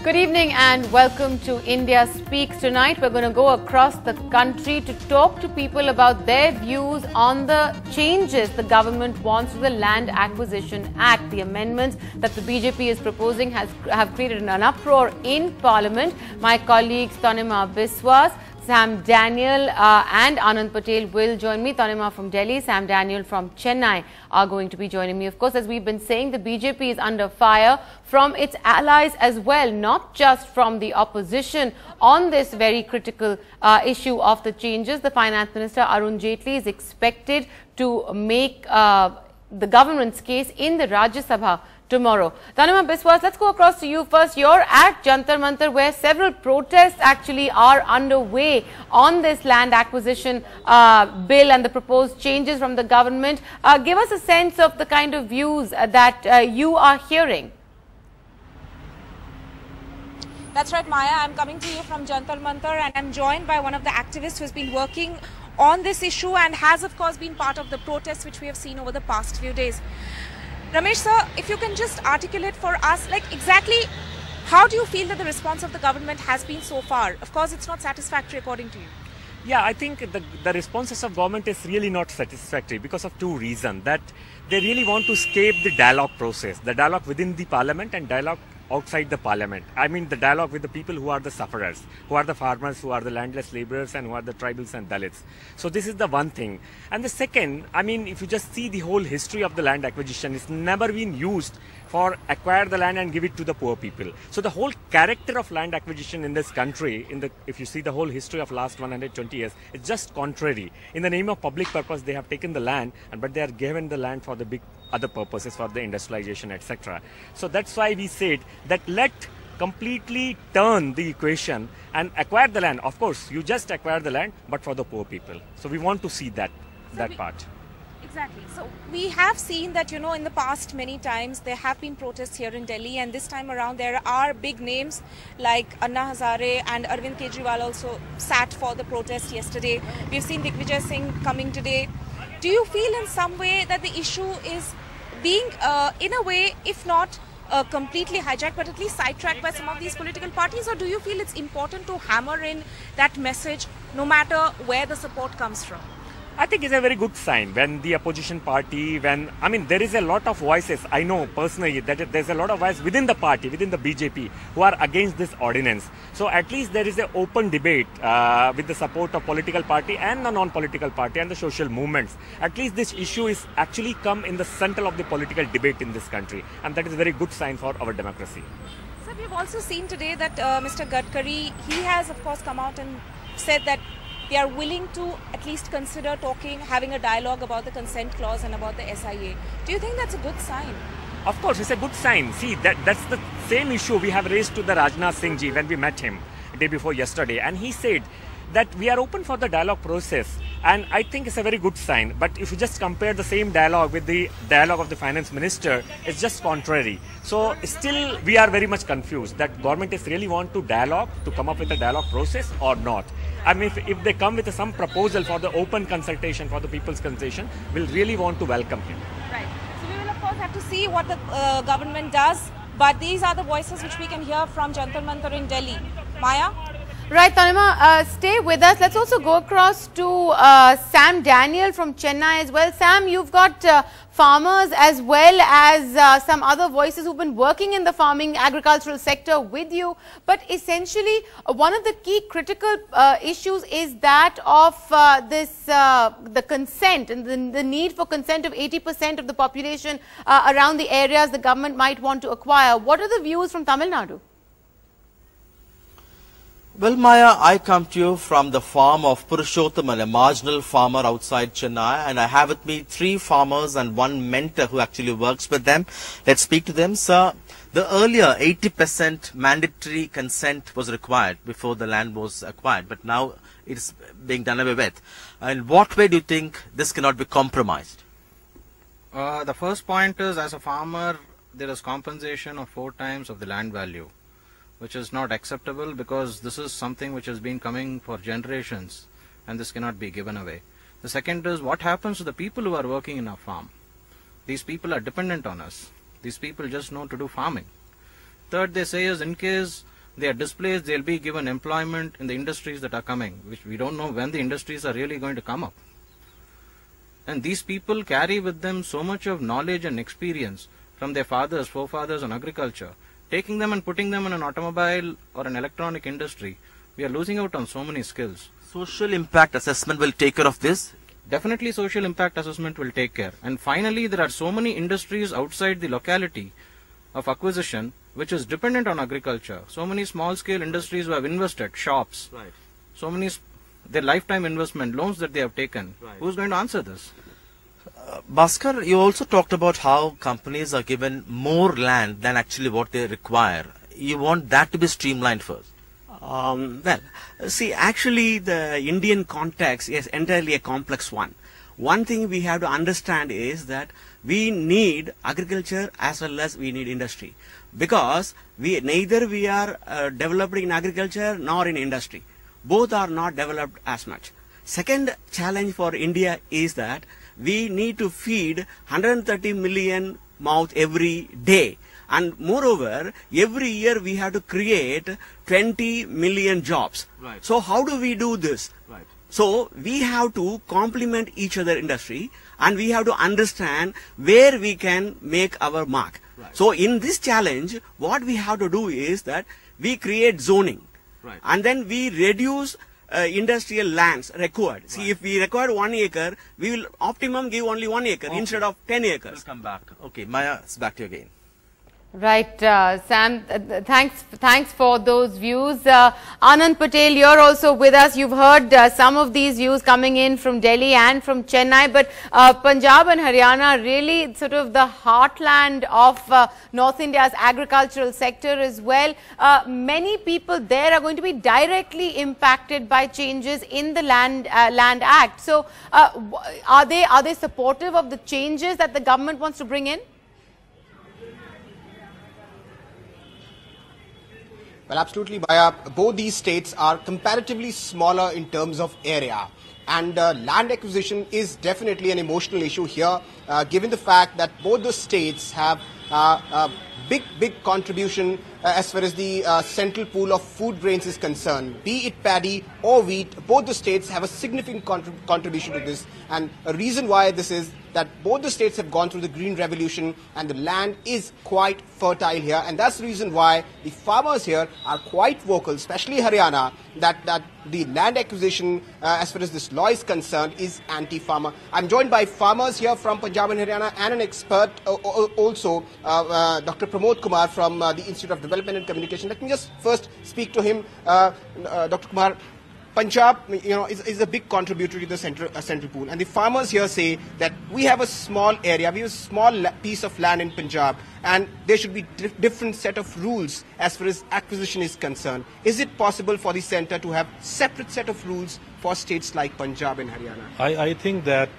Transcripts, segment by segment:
Good evening and welcome to India Speaks. Tonight we're going to go across the country to talk to people about their views on the changes the government wants to the Land Acquisition Act. The amendments that the BJP is proposing have created an uproar in Parliament. My colleagues Tanima Biswas, Sam Daniel and Anand Patel will join me. Tanima from Delhi, Sam Daniel from Chennai are going to be joining me. Of course, as we've been saying, the BJP is under fire from its allies as well, not just from the opposition on this very critical issue of the changes. The Finance Minister Arun Jaitley is expected to make the government's case in the Rajya Sabha tomorrow. Tanima Biswas, let's go across to you first. You're at Jantar Mantar, where several protests actually are underway on this land acquisition bill and the proposed changes from the government. Give us a sense of the kind of views that you are hearing. That's right, Maya. I'm coming to you from Jantar Mantar and I'm joined by one of the activists who has been working on this issue and has, of course, been part of the protests which we have seen over the past few days. Ramesh sir, if you can just articulate for us, like exactly how do you feel that the response of the government has been so far? Of course, it's not satisfactory according to you. Yeah, I think the responses of government is really not satisfactory because of two reasons. That they really want to escape the dialogue process, the dialogue within the parliament and dialogue outside the parliament. I mean the dialogue with the people who are the sufferers, who are the farmers, who are the landless laborers and who are the tribals and Dalits. So this is the one thing. And the second, I mean, if you just see the whole history of the land acquisition, it's never been used for acquire the land and give it to the poor people. So the whole character of land acquisition in this country, if you see the whole history of last 120 years, it's just contrary. In the name of public purpose, they have taken the land, but they are given the land for the big other purposes, for the industrialization, etc. So that's why we said that let completely turn the equation and acquire the land. Of course, you just acquire the land, but for the poor people. So we want to see that part. Exactly. So we have seen that, you know, in the past many times there have been protests here in Delhi, and this time around there are big names like Anna Hazare and Arvind Kejriwal also sat for the protest yesterday. We've seen Digvijay Singh coming today. Do you feel in some way that the issue is being, in a way, if not completely hijacked, but at least sidetracked by some of these political parties? Or do you feel it's important to hammer in that message no matter where the support comes from? I think it's a very good sign when the opposition party, I mean, there is a lot of voices. I know personally that there's a lot of voices within the party, within the BJP, who are against this ordinance. So at least there is an open debate with the support of political party and the non-political party and the social movements. At least this issue is actually come in the center of the political debate in this country. And that is a very good sign for our democracy. So we've also seen today that Mr. Gadkari, he has of course come out and said that they are willing to at least consider having a dialogue about the consent clause and about the SIA. Do you think that's a good sign? Of course, it's a good sign. See, that's the same issue we have raised to the Rajnath Singh ji when we met him the day before yesterday. And he said that we are open for the dialogue process. And I think it's a very good sign. But if you just compare the same dialogue with the dialogue of the finance minister, it's just contrary. So still we are very much confused that government is really want to dialogue, to come up with a dialogue process or not. I mean, if they come with some proposal for the open consultation, for the people's consultation, we'll really want to welcome him. Right. So we will of course have to see what the government does. But these are the voices which we can hear from Jantar Mantar in Delhi. Maya? Right, Tanima, stay with us. Let's also go across to Sam Daniel from Chennai as well. Sam, you've got farmers as well as some other voices who've been working in the farming agricultural sector with you. But essentially, one of the key critical issues is that of the consent and the need for consent of 80% of the population around the areas the government might want to acquire. What are the views from Tamil Nadu? Well, Maya, I come to you from the farm of Purushottam, a marginal farmer outside Chennai, and I have with me 3 farmers and 1 mentor who actually works with them. Let's speak to them. Sir, the earlier 80% mandatory consent was required before the land was acquired, but now it's being done away with. In what way do you think this cannot be compromised? The first point is, as a farmer, there is compensation of 4 times of the land value, which is not acceptable because this is something which has been coming for generations and this cannot be given away. The second is, what happens to the people who are working in our farm? These people are dependent on us. These people just know to do farming. Third, they say is, in case they are displaced, they'll be given employment in the industries that are coming, which we don't know when the industries are really going to come up. And these people carry with them so much of knowledge and experience from their fathers, forefathers on agriculture. Taking them and putting them in an automobile or an electronic industry, we are losing out on so many skills. Social impact assessment will take care of this? Definitely social impact assessment will take care. And finally, there are so many industries outside the locality of acquisition which is dependent on agriculture. So many small-scale industries who have invested, shops, Right. so many, their lifetime investment, loans that they have taken. Right. Who's going to answer this? Bhaskar, you also talked about how companies are given more land than actually what they require. You want that to be streamlined first? Well, see, actually the Indian context is entirely a complex one. One thing we have to understand is that we need agriculture as well as we need industry, because neither we are developed in agriculture nor in industry. Both are not developed as much. Second challenge for India is that we need to feed 130 million mouths every day. And moreover, every year we have to create 20 million jobs. Right. So how do we do this? Right. So we have to complement each other industry, and we have to understand where we can make our mark. Right. So in this challenge, what we have to do is that we create zoning. Right. And then we reduce industrial lands required. See, if we require 1 acre, we will optimum give only 1 acre instead of 10 acres. We'll come back. Okay, Maya, it's back to you again. Right, Sam, thanks for those views. Anand Patel, you're also with us. You've heard some of these views coming in from Delhi and from Chennai, but Punjab and Haryana really sort of the heartland of North India's agricultural sector as well. Many people there are going to be directly impacted by changes in the Land Act. So are they supportive of the changes that the government wants to bring in? Well, absolutely, Maya. Both these states are comparatively smaller in terms of area. And land acquisition is definitely an emotional issue here, given the fact that both the states have big contribution as far as the central pool of food grains is concerned. Be it paddy or wheat, both the states have a significant contribution to this. And a reason why this is that both the states have gone through the green revolution and the land is quite fertile here. And that's the reason why the farmers here are quite vocal, especially Haryana, that the land acquisition as far as this law is concerned is anti-farmer. I'm joined by farmers here from Punjab and Haryana and an expert also, Dr. Pramod Kumar from the Institute of Development and Communication. Let me just first speak to him. Dr. Kumar, Punjab, is a big contributor to the central pool, and the farmers here say that we have a small area, we have a small piece of land in Punjab, and there should be different set of rules as far as acquisition is concerned. Is it possible for the centre to have separate set of rules for states like Punjab and Haryana? I think that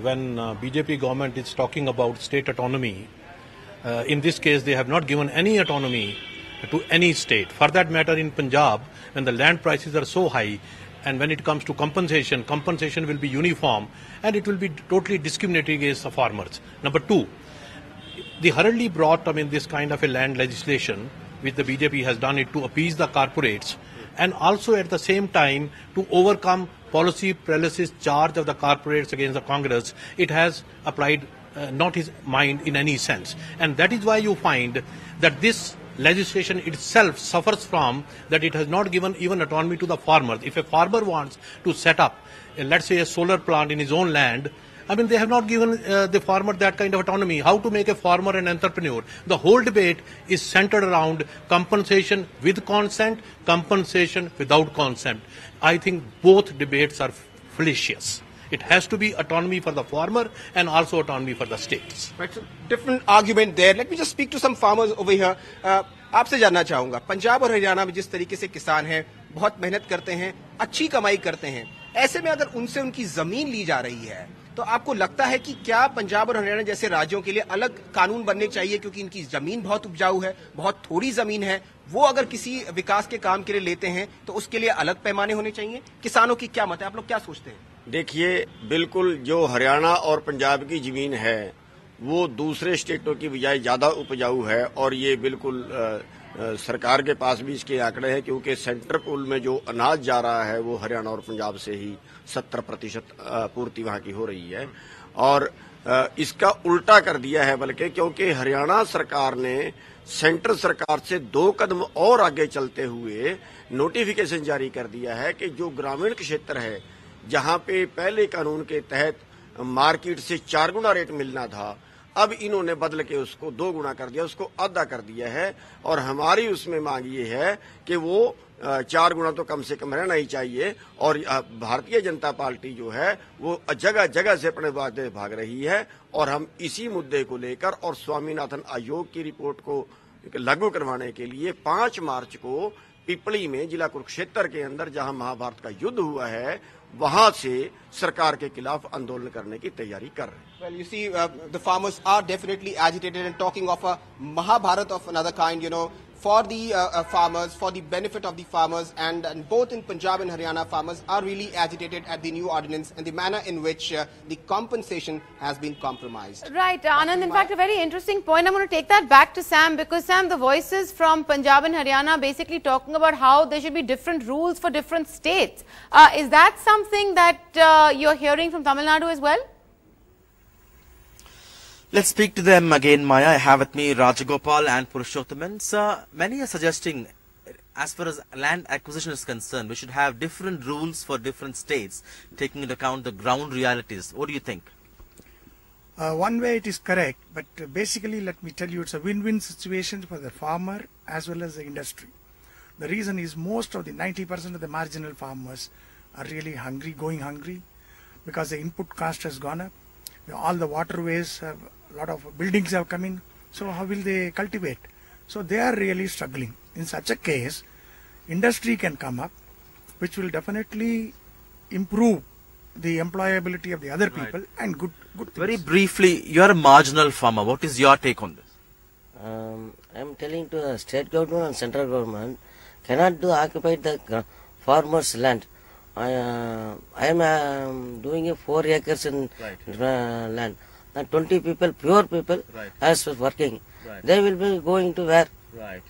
when BJP government is talking about state autonomy, in this case they have not given any autonomy to any state. For that matter, in Punjab, when the land prices are so high, and when it comes to compensation will be uniform, and it will be totally discriminatory against the farmers. Number two, they hurriedly brought this kind of a land legislation, which the BJP has done it to appease the corporates, and also at the same time to overcome policy paralysis charge of the corporates against the Congress. It has applied not his mind in any sense, and that is why you find that this legislation itself suffers from that it has not given even autonomy to the farmers. If a farmer wants to set up, let's say, a solar plant in his own land, they have not given the farmer that kind of autonomy. How to make a farmer an entrepreneur? The whole debate is centered around compensation with consent, compensation without consent. I think both debates are fallacious. It has to be autonomy for the farmer and also autonomy for the states. Right, so different argument there. Let me just speak to some farmers over here. आपसे जानना चाहूंगा, पंजाब और हरियाणा में जिस तरीके से किसान हैं, बहुत मेहनत करते हैं, अच्छी कमाई करते हैं, ऐसे में अगर उनसे उनकी जमीन ली जा रही है, तो आपको लगता है कि क्या पंजाब और हरियाणा जैसे राज्यों के लिए अलग कानून बनने चाहिए, क्योंकि इनकी जमीन बहुत उपजाऊ है, बहुत थोड़ी जमीन है, वो अगर किसी विकास के काम के लिए लेते हैं तो उसके लिए अलग पैमाने होने चाहिए? किसानों की क्या मत है, आप लोग क्या सोचते हैं? देखिए, बिल्कुल जो हरियाणा और पंजाब की जमीन है वो दूसरे स्टेटों की बजाय ज्यादा उपजाऊ है, और ये बिल्कुल सरकार के पास भी इसके आंकड़े हैं, क्योंकि सेंटर पूल में जो अनाज जा रहा है वो हरियाणा और पंजाब से ही 70% पूर्ति वहां की हो रही है। और इसका उल्टा कर दिया है बल्कि, क्योंकि हरियाणा सरकार ने सेंट्रल सरकार से 2 कदम और आगे चलते हुए नोटिफिकेशन जारी कर दिया है कि जो ग्रामीण क्षेत्र है, जहां पे पहले कानून के तहत मार्केट से 4 गुना रेट मिलना था, अब इन्होंने बदल के उसको 2 गुना कर दिया, उसको आधा कर दिया है। और हमारी उसमें मांग ये है कि वो 4 गुना तो कम से कम रहना ही चाहिए। और भारतीय जनता पार्टी जो है वो जगह जगह से अपने वादे भाग रही है, और हम इसी मुद्दे को लेकर और स्वामीनाथन आयोग की रिपोर्ट को लागू करवाने के लिए 5 मार्च को पिपली में, जिला कुरुक्षेत्र के अंदर जहां महाभारत का युद्ध हुआ है, वहां से सरकार के खिलाफ आंदोलन करने की तैयारी कर रहे हैं। Well, you see, the farmers are definitely agitated, and talking of a Mahabharat of another kind, you know, for the farmers, for the benefit of the farmers, and both in Punjab and Haryana, farmers are really agitated at the new ordinance and the manner in which the compensation has been compromised. Right, Anand, in fact, a very interesting point. I'm going to take that back to Sam, because Sam, the voices from Punjab and Haryana are basically talking about how there should be different rules for different states. Is that something that you're hearing from Tamil Nadu as well? Let's speak to them again, Maya. I have with me Rajagopal and Purushothaman. Sir, many are suggesting, as far as land acquisition is concerned, we should have different rules for different states, taking into account the ground realities. What do you think? One way it is correct, but basically let me tell you, it's a win-win situation for the farmer as well as the industry. The reason is most of the 90% of the marginal farmers are really hungry, going hungry, because the input cost has gone up. All the waterways have, a lot of buildings have come in, so how will they cultivate? So they are really struggling. In such a case, industry can come up, which will definitely improve the employability of the other people, and good things. Very briefly, you are a marginal farmer. What is your take on this? I am telling to the state government and central government cannot occupy the farmers' land. I am doing a 4 acres in land. And 20 people, pure people, as working. They will be going to where?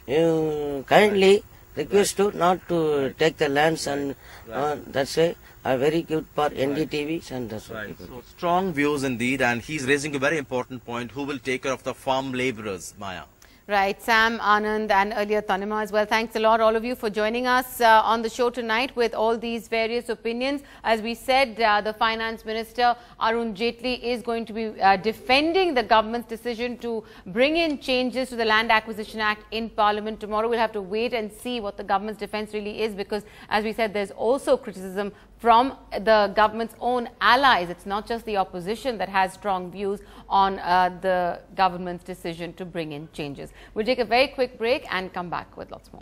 You kindly request to not to take the lands, and that's why are very good for NDTV and that's what people. So strong views indeed, and he's raising a very important point. Who will take care of the farm laborers, Maya? Right, Sam, Anand and earlier Tanima as well. Thanks a lot, all of you, for joining us on the show tonight with all these various opinions. As we said, the Finance Minister, Arun Jaitley, is going to be defending the government's decision to bring in changes to the Land Acquisition Act in Parliament tomorrow. We'll have to wait and see what the government's defense really is, because, as we said, there's also criticism from the government's own allies. It's not just the opposition that has strong views on the government's decision to bring in changes. We'll take a very quick break and come back with lots more.